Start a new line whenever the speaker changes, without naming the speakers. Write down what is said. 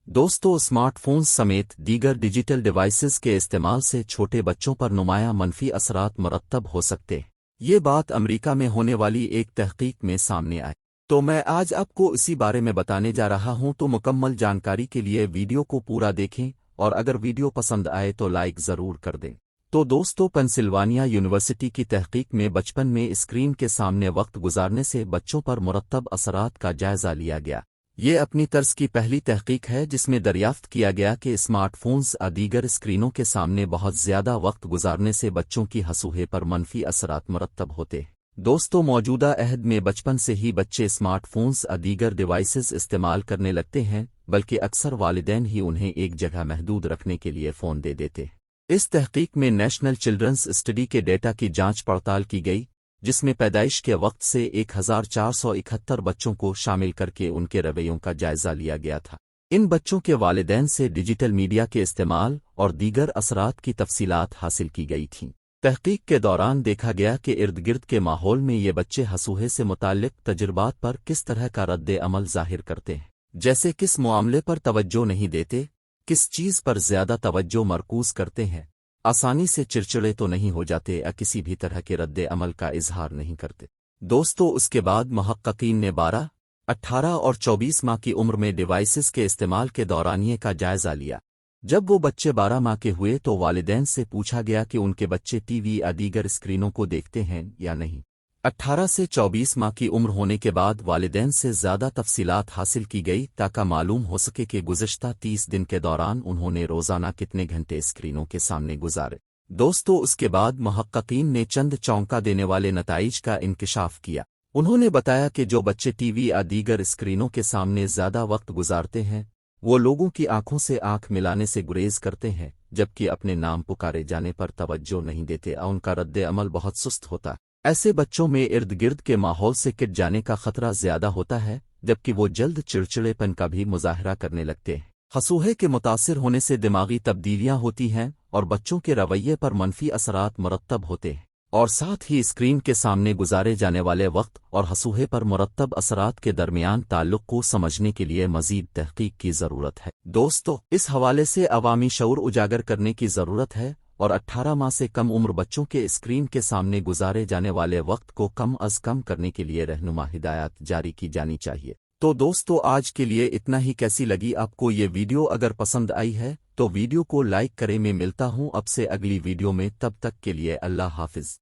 دوستو smart phones سمیت دیگر ڈیجیٹل ڈیوائسز کے استعمال سے چھوٹے بچوں پر نمایاں منفی اثرات مرتب ہو سکتے ہیں۔ یہ بات امریکہ میں ہونے والی ایک تحقیق میں سامنے آئی، تو میں آج آپ کو اسی بارے میں بتانے جا رہا ہوں۔ تو مکمل جانکاری کے لیے ویڈیو کو پورا دیکھیں، اور اگر ویڈیو پسند آئے تو لائک ضرور کر دیں۔ تو دوستو، پنسلوانیا یونیورسٹی کی تحقیق میں بچپن میں اسکرین کے سامنے وقت گزارنے سے بچوں پر مرتب اثرات کا جائزہ لیا گیا۔ یہ اپنی طرز کی پہلی تحقیق ہے جس میں دریافت کیا گیا کہ اسمارٹ فونز دیگر اسکرینوں کے سامنے بہت زیادہ وقت گزارنے سے بچوں کی حصوے پر منفی اثرات مرتب ہوتے ہیں۔ دوستو، موجودہ عہد میں بچپن سے ہی بچے اسمارٹ فونز دیگر ڈیوائسز استعمال کرنے لگتے ہیں، بلکہ اکثر والدین ہی انہیں ایک جگہ محدود رکھنے کے لیے فون دے دیتے ہیں۔ اس تحقیق میں نیشنل چلڈرنس اسٹڈی کے ڈیٹا کی جانچ پڑتال کی گئی، جس میں پیدائش کے وقت سے 1471 بچوں کو شامل کر کے ان کے رویوں کا جائزہ لیا گیا تھا۔ ان بچوں کے والدین سے ڈیجیٹل میڈیا کے استعمال اور دیگر اثرات کی تفصیلات حاصل کی گئی تھیں۔ تحقیق کے دوران دیکھا گیا کہ ارد گرد کے ماحول میں یہ بچے حصوے سے متعلق تجربات پر کس طرح کا رد عمل ظاہر کرتے ہیں، جیسے کس معاملے پر توجہ نہیں دیتے، کس چیز پر زیادہ توجہ مرکوز کرتے ہیں، آسانی سے چڑچڑے تو نہیں ہو جاتے یا کسی بھی طرح کے رد عمل کا اظہار نہیں کرتے۔ دوستو، اس کے بعد محققین نے 12، 18 اور 24 ماہ کی عمر میں ڈیوائسز کے استعمال کے دورانیے کا جائزہ لیا۔ جب وہ بچے 12 ماہ کے ہوئے تو والدین سے پوچھا گیا کہ ان کے بچے ٹی وی یا دیگر اسکرینوں کو دیکھتے ہیں یا نہیں۔ 18 سے 24 ماہ کی عمر ہونے کے بعد والدین سے زیادہ تفصیلات حاصل کی گئی تاکہ معلوم ہو سکے کہ گزشتہ 30 دن کے دوران انہوں نے روزانہ کتنے گھنٹے اسکرینوں کے سامنے گزارے۔ دوستو، اس کے بعد محققین نے چند چونکا دینے والے نتائج کا انکشاف کیا۔ انہوں نے بتایا کہ جو بچے ٹی وی یا دیگر اسکرینوں کے سامنے زیادہ وقت گزارتے ہیں، وہ لوگوں کی آنکھوں سے آنکھ ملانے سے گریز کرتے ہیں، جبکہ اپنے نام پکارے جانے پر توجہ نہیں دیتے اور ان کا رد عمل بہت سست ہوتا ہے۔ ایسے بچوں میں ارد گرد کے ماحول سے کٹ جانے کا خطرہ زیادہ ہوتا ہے، جبکہ وہ جلد چڑچڑے پن کا بھی مظاہرہ کرنے لگتے ہیں۔ حصوے کے متاثر ہونے سے دماغی تبدیلیاں ہوتی ہیں اور بچوں کے رویے پر منفی اثرات مرتب ہوتے ہیں، اور ساتھ ہی اسکرین کے سامنے گزارے جانے والے وقت اور حصوے پر مرتب اثرات کے درمیان تعلق کو سمجھنے کے لیے مزید تحقیق کی ضرورت ہے۔ دوستو، اس حوالے سے عوامی شعور اجاگر کرنے کی ضرورت ہے اور 18 ماہ سے کم عمر بچوں کے اسکرین کے سامنے گزارے جانے والے وقت کو کم از کم کرنے کے لیے رہنما ہدایات جاری کی جانی چاہیے۔ تو دوستو، آج کے لیے اتنا ہی۔ کیسی لگی آپ کو یہ ویڈیو؟ اگر پسند آئی ہے تو ویڈیو کو لائک کریں۔ میں ملتا ہوں اب سے اگلی ویڈیو میں، تب تک کے لیے اللہ حافظ۔